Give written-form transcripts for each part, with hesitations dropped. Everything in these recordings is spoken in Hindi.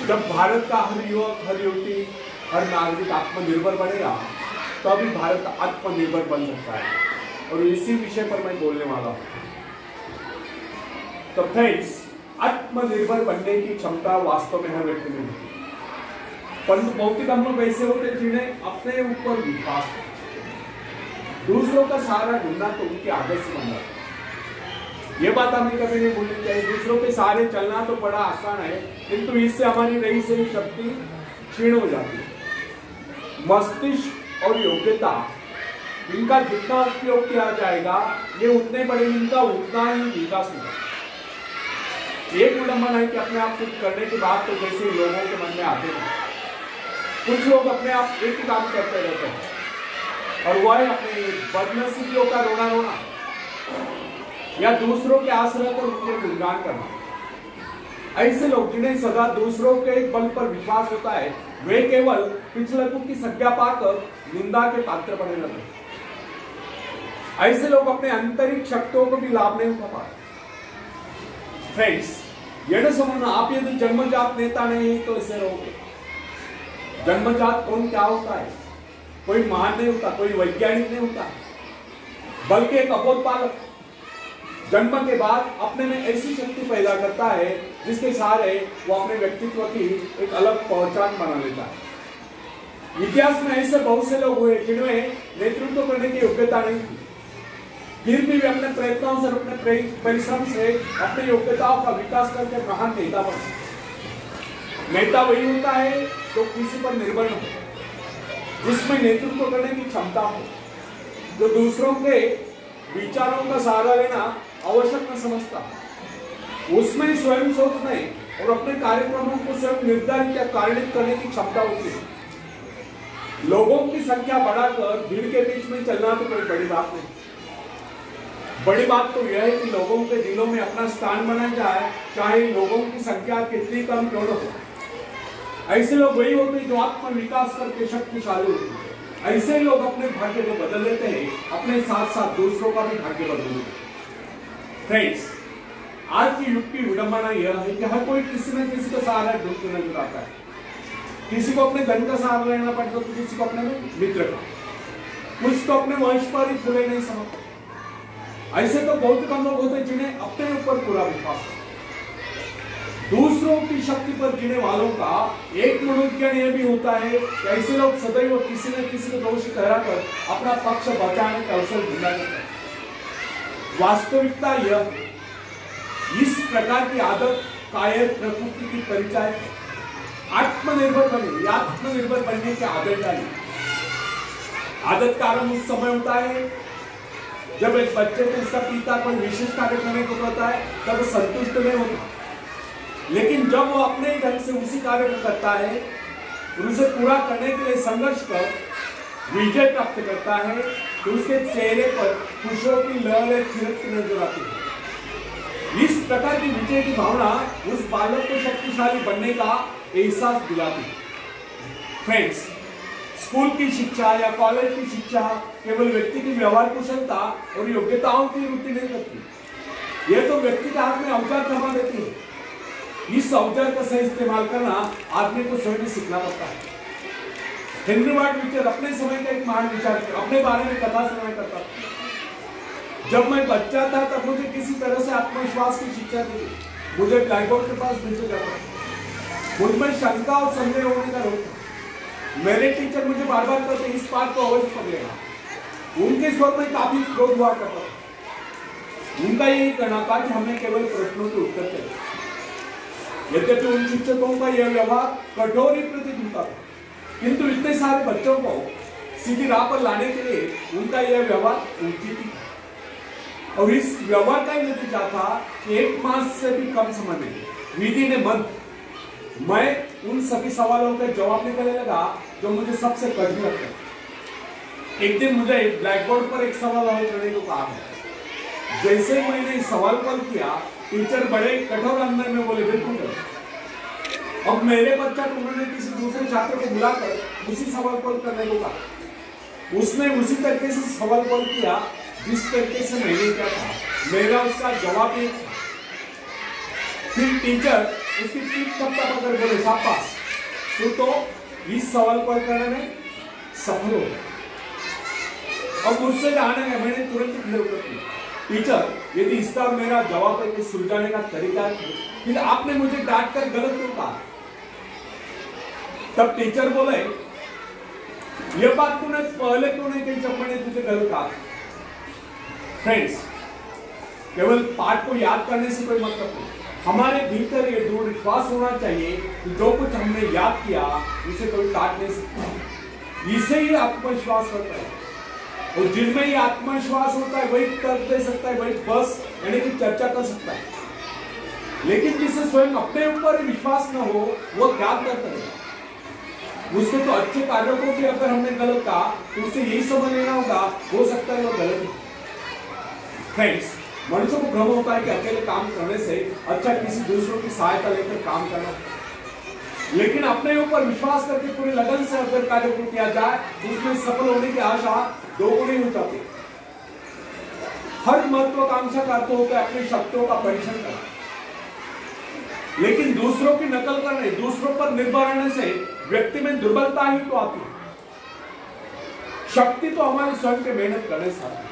जब भारत का हर युवक, हर युवती, हर नागरिक आत्मनिर्भर बनेगा तो अभी भारत आत्मनिर्भर बन सकता है। और इसी विषय पर मैं बोलने वाला हूं। तो फ्रेंड्स, आत्मनिर्भर बनने की क्षमता वास्तव में हर व्यक्ति में होती है, परंतु भौतिक हम लोग ऐसे होते हैं जिन्हें अपने ऊपर विश्वास है। दूसरों का सहारा ढूंढना तो उनकी आदत से बन जाता है। ये बात हमें कभी नहीं भूलनी चाहिए। दूसरों के सहारे चलना तो बड़ा आसान है, किंतु इससे हमारी रही सही शक्ति क्षीण हो जाती है। मस्तिष्क और योग्यता, इनका जितना उपयोग किया जाएगा ये उतने बड़े, इनका उतना ही विकास होगा। एक विडंबना है कि अपने आप कुछ करने के बाद तो जैसे लोगों के मन में आते हैं, कुछ लोग अपने आप एक ही काम करते रहते हैं और वह है अपने बदनसीबियों का रोना रोना या दूसरों के आश्रय पर उनके गुणगान करना। ऐसे लोग जिन्हें सदा दूसरों के बल पर विश्वास होता है, वे केवल पिछलकों की संज्ञा पाकर निंदा के पात्र बने रहते हैं। ऐसे लोग अपने आंतरिक शक्तियों को भी लाभ नहीं उठा पाते। फ्रेंड्स, यह समझना, आप यदि जन्मजात नेता नहीं है तो ऐसे रहोगे। जन्मजात कौन क्या होता है? कोई महान नहीं होता, कोई वैज्ञानिक नहीं होता, बल्कि एक अबोध बालक जन्म के बाद अपने में ऐसी शक्ति पैदा करता है जिसके सहारे वो अपने व्यक्तित्व की एक अलग पहचान बना लेता है। इतिहास में ऐसे बहुत से लोग हुए जिनमें नेतृत्व करने की योग्यता नहीं थी, फिर भी वे अपने प्रयत्नों से, अपने परिश्रम से अपनी योग्यताओं का विकास करके महान नेता बने। नेता वही होता है जो किसी पर निर्भर न हो, जिसमें नेतृत्व करने की क्षमता हो, जो दूसरों के विचारों का सहारा लेना आवश्यक न समझता, उसमें स्वयं सोचने और अपने कार्यक्रमों को स्वयं निर्धारित या कारणित करने की क्षमता होती है। लोगों की संख्या बढ़ाकर भीड़ के बीच में चलना तो कोई बड़ी बात नहीं। बड़ी बात तो यह है कि लोगों के दिलों में अपना स्थान बनाया जाए, चाहे लोगों की संख्या कितनी कम क्यों न हो। ऐसे लोग वही होते हैं जो आत्म विकास करके शक्तिशाली होते हैं। ऐसे लोग अपने भाग्य को बदल लेते हैं, अपने साथ साथ दूसरों का भी भाग्य बदल लेते हैं। फ्रेंड्स, आज की युग की विडंबना यह है कि हर कोई किसी न किसी का सहारा ढूंढते नजर आता है। किसी को अपने धन का सहारा लेना पड़ता तो किसी को अपने मित्र का, कुछ तो अपने वंश पर ही खुले नहीं समझते। ऐसे तो बहुत कम लोग होते हैं जिन्हें अपने ऊपर पूरा विश्वास है। दूसरों की शक्ति पर जीने वालों का एक मनोविज्ञान यह भी होता है कि ऐसे लोग सदैव किसी न किसी को दोषी ठहराकर अपना पक्ष बचाने का अवसर ढूंढा करते हैं। वास्तविकता यह, इस प्रकार की आदत कायर प्रकृति की परिचय। आत्मनिर्भर बने, आत्मनिर्भर बनने की आदत डाली। आदत का आरंभ उस समय होता है जब एक बच्चे को उसका पिता कोई विशेष कार्य करने को कहता है, तब वो संतुष्ट नहीं होता, लेकिन जब वो अपने ढंग से उसी कार्य को करता है और उसे पूरा करने के लिए संघर्ष कर विजय प्राप्त करता है, तो उसके चेहरे पर खुशियों की लहरें थिरकती नजर आती है। इस प्रकार की विजय की भावना उस बालक को शक्तिशाली बनने का एहसास दिलाती है। फ्रेंड्स, स्कूल की शिक्षा या कॉलेज की शिक्षा केवल व्यक्ति की व्यवहार कुशलता और योग्यताओं की वृद्धि नहीं करती, यह तो व्यक्ति के हाथ में औजार थमा देती है। इस औजार का सही इस्तेमाल करना आदमी को स्वयं सीखना पड़ता है। हेनरी वार्ड बीकर अपने समय का एक महान विचार, अपने बारे में कथा सुनाया करता था। जब मैं बच्चा था तब मुझे किसी तरह से आत्मविश्वास की शिक्षा दी। मुझे ब्लैक बोर्ड के पास भेजा जाता, मुझमें शंका और संदेह होने का रोक था। मेरे टीचर मुझे बार बार कहते, इस बात को अवश्य पढ़ लेना। उनके स्वर में काफी क्रोध हुआ करता था। उनका यही कहना था कि हमें केवल प्रश्नों के उत्तर चाहिए। यद्यपि उन शिक्षकों का यह व्यवहार कठोर ही प्रतीत होता था, किंतु इतने सारे बच्चों को सीधी राह पर लाने के लिए उनका यह व्यवहार उचित ही था। और इस व्यवहार का ही नतीजा था कि 1 मास से भी कम समय में विधि ने मन मैं उन सभी सवालों के जवाब निकालने लगा जो मुझे सबसे कठिन लगते। एक दिन मुझे ब्लैक बोर्ड पर एक सवाल हल करने को कहा गया। जैसे ही मैंने सवाल हल किया, टीचर बड़े कठोर अंदर में बोले, बिल्कुल करो। अब मेरे पश्चात उन्होंने किसी दूसरे छात्र को बुलाकर उसी सवाल हल करने को कहा। उसने उसी तरीके से सवाल हल किया जिस तरीके से मैंने किया था। मेरा उसका जवाब एक था। फिर टीचर उसकी पीठ थपथपाकर बोले शाबाश, तो इस सवाल पर करने में सफल हो गए। और मुझसे जानने गए, मैंने तुरंत क्लियर कर दिया, टीचर यदि इसका मेरा जवाब है कि सुलझाने का तरीका है, फिर आपने मुझे डांट कर गलत क्यों कहा? तब टीचर बोले यह बात तूने पहले क्यों नहीं कही जब मैंने तुझे गलत कहा? फ्रेंड्स, केवल पाठ को याद करने से कोई मतलब नहीं, हमारे भीतर ये दृढ़ विश्वास होना चाहिए कि जो कुछ हमने याद किया उसे कोई काट नहीं सकता। इसे ही आत्मविश्वास होता है, और जिनमें ये आत्मविश्वास होता है वही तर्क दे सकता है, वही बस यानी कि चर्चा कर सकता है। लेकिन जिसे स्वयं अपने ऊपर विश्वास न हो वो क्या करेगा? उसके तो अच्छे कार्यों को भी अगर हमने गलत कहा तो उसे यही समझ लेना होगा, हो सकता है वो गलत है। फ्रेंड्स, मनुष्य को भ्रम होता है कि अकेले काम करने से अच्छा किसी दूसरों की सहायता लेकर काम करना, लेकिन अपने ऊपर विश्वास करके पूरी लगन से अगर कार्य को किया जाए तो उसमें सफल होने की आशा दोगुनी हो जाती है। हर महत्वाकांक्षा का अर्थ होता है अपनी शक्तियों का परीक्षण करना, लेकिन दूसरों की नकल करने, दूसरों पर निर्भर रहने से व्यक्ति में दुर्बलता ही तो आती है। शक्ति तो हमारे स्वयं के मेहनत करने से आती है।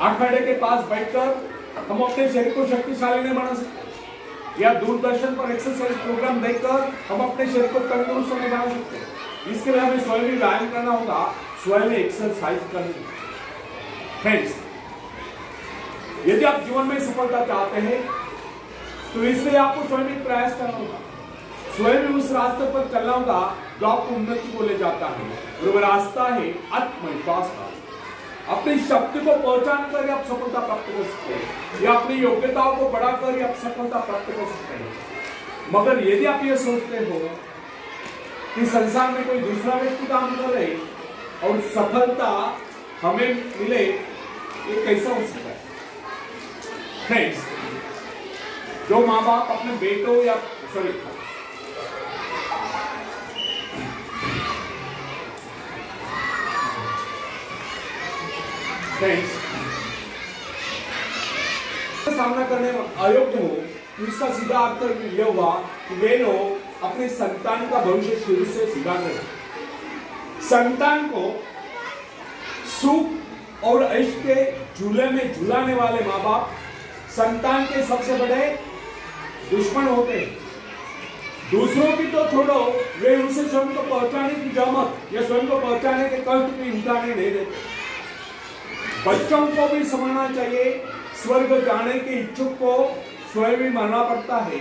आखड़े के पास बैठकर हम अपने शरीर को शक्तिशाली नहीं बना सकते, या दूरदर्शन पर एक्सरसाइज प्रोग्राम देखकर हम अपने शरीर को तंदुरुस्त नहीं बना सकते। इसके लिए हमें स्वयं ही व्यायाम करना होगा, स्वयं एक्सरसाइज करनी होगी। फ्रेंड्स, यदि आप जीवन में सफलता चाहते हैं तो इसलिए आपको स्वयं ही प्रयास करना होगा, स्वयं उस रास्ते पर चलना होगा जो आपको उन्नति को ले जाता है, और वह रास्ता है आत्मविश्वास का। अपनी शक्ति को पहचान कर आप सफलता प्राप्त कर सकते हैं, या अपनी योग्यताओं को बढ़ाकर आप सफलता प्राप्त कर सकते हैं। मगर यदि आप ये सोचते हो कि संसार में कोई दूसरा व्यक्ति काम करे और सफलता हमें मिले, ये कैसा हो सकता है? फ्रेंड्स, जो माँ बाप अपने बेटों या फ्रेंड्स सामना करने में अयोग्य हो तो इसका सीधा अर्थ यह हुआ कि वे लोग अपने संतान का भविष्य शुरू से सुधार रहे। संतान को सुख और ऐश के झूले में झूलाने वाले माँ बाप संतान के सबसे बड़े दुश्मन होते हैं। दूसरों की तो छोड़ो, वे उनसे स्वयं को पहुंचाने की जहमत या स्वयं को पहुंचाने के कष्ट भी उठाने नहीं देते। बच्चों को भी समझना चाहिए, स्वर्ग जाने के इच्छुक को स्वयं भी मरना पड़ता है।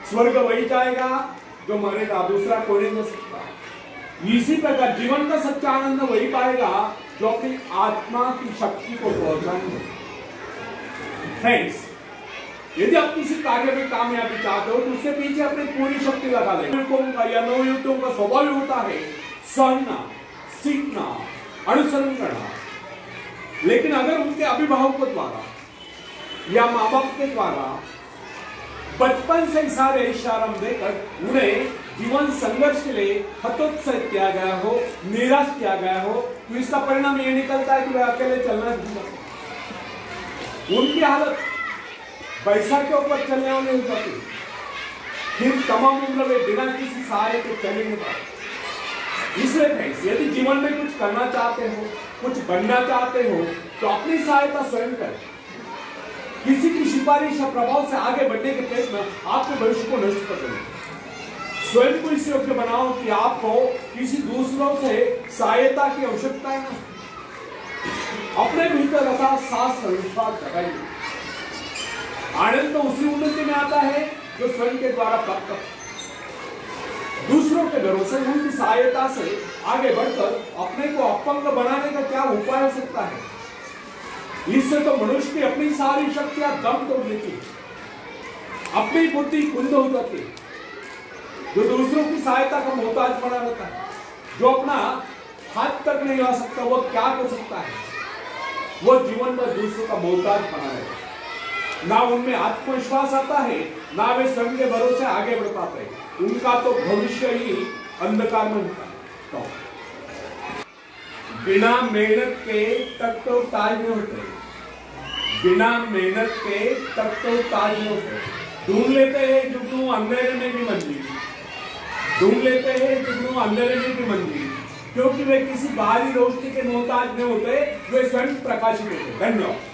स्वर्ग वही जाएगा जो मरेगा, दूसरा कोई नहीं जा सकता। इसी प्रकार जीवन का सच्चा आनंद वही पाएगा जो अपनी आत्मा की शक्ति को पहुंचाएंगे। फ्रेंड्स, यदि आप किसी कार्य में कामयाबी चाहते हो तो उसके पीछे अपनी पूरी शक्ति लगा दें। युवकों का या नवयुवकों का स्वभाव होता है सहना, सीखना, अनुसरण करना, लेकिन अगर उनके अभिभावकों द्वारा या माँ बाप के द्वारा बचपन से सारे इशारा देकर उन्हें जीवन संघर्ष के लिए हतोत्साहित किया गया हो, निराश किया गया हो, तो इसका परिणाम ये निकलता है कि वे अकेले चलना शुरू। उनकी हालत पैसा के ऊपर चलने वाली हो जाती, फिर तमाम उम्र वे बिना किसी सहारे के चले नहीं पाते। इसलिए फ्रेंड्स, यदि जीवन में कुछ करना चाहते हो, कुछ बनना चाहते हो तो अपनी सहायता स्वयं करें। किसी की सिफारिश या प्रभाव से आगे बढ़ने के प्रयत्न आपके भविष्य को नष्ट कर देंगे। स्वयं को इस योग्य बनाओ कि आपको किसी दूसरों से सहायता की आवश्यकता है। अपने भीतर रखा साहस और विश्वास जगाइए। आनंद तो उसी उन्नति में आता है जो स्वयं के द्वारा प्राप्त। दूसरों के भरोसे उनकी सहायता से आगे बढ़कर अपने को अपंग बनाने का क्या उपाय हो सकता है? इससे तो मनुष्य की अपनी सारी शक्तियां दम तोड़ देती है, अपनी बुद्धि कुंद हो जाती है। जो दूसरों की सहायता का मोहताज बना रहता है, जो अपना हाथ तक नहीं ला सकता, वो क्या कर सकता है? वो जीवन में दूसरों का मोहताज बना रहता है। ना उनमें आत्मविश्वास आता है, ना वे स्वयं के भरोसे आगे बढ़ पाते हैं। उनका तो भविष्य ही अंधकार में होता है। तो बिना मेहनत के तक तो ताज नहीं होते, बिना मेहनत के तक तो ताज नहीं होते। ढूंढ लेते हैं जुगनू अंधेरे में भी मंजिल, ढूंढ लेते हैं जुगनू अंधेरे में भी मंजिल, क्योंकि वे किसी बाहरी रोशनी के मोहताज नहीं होते, वे स्वयं प्रकाशित होते। धन्यवाद।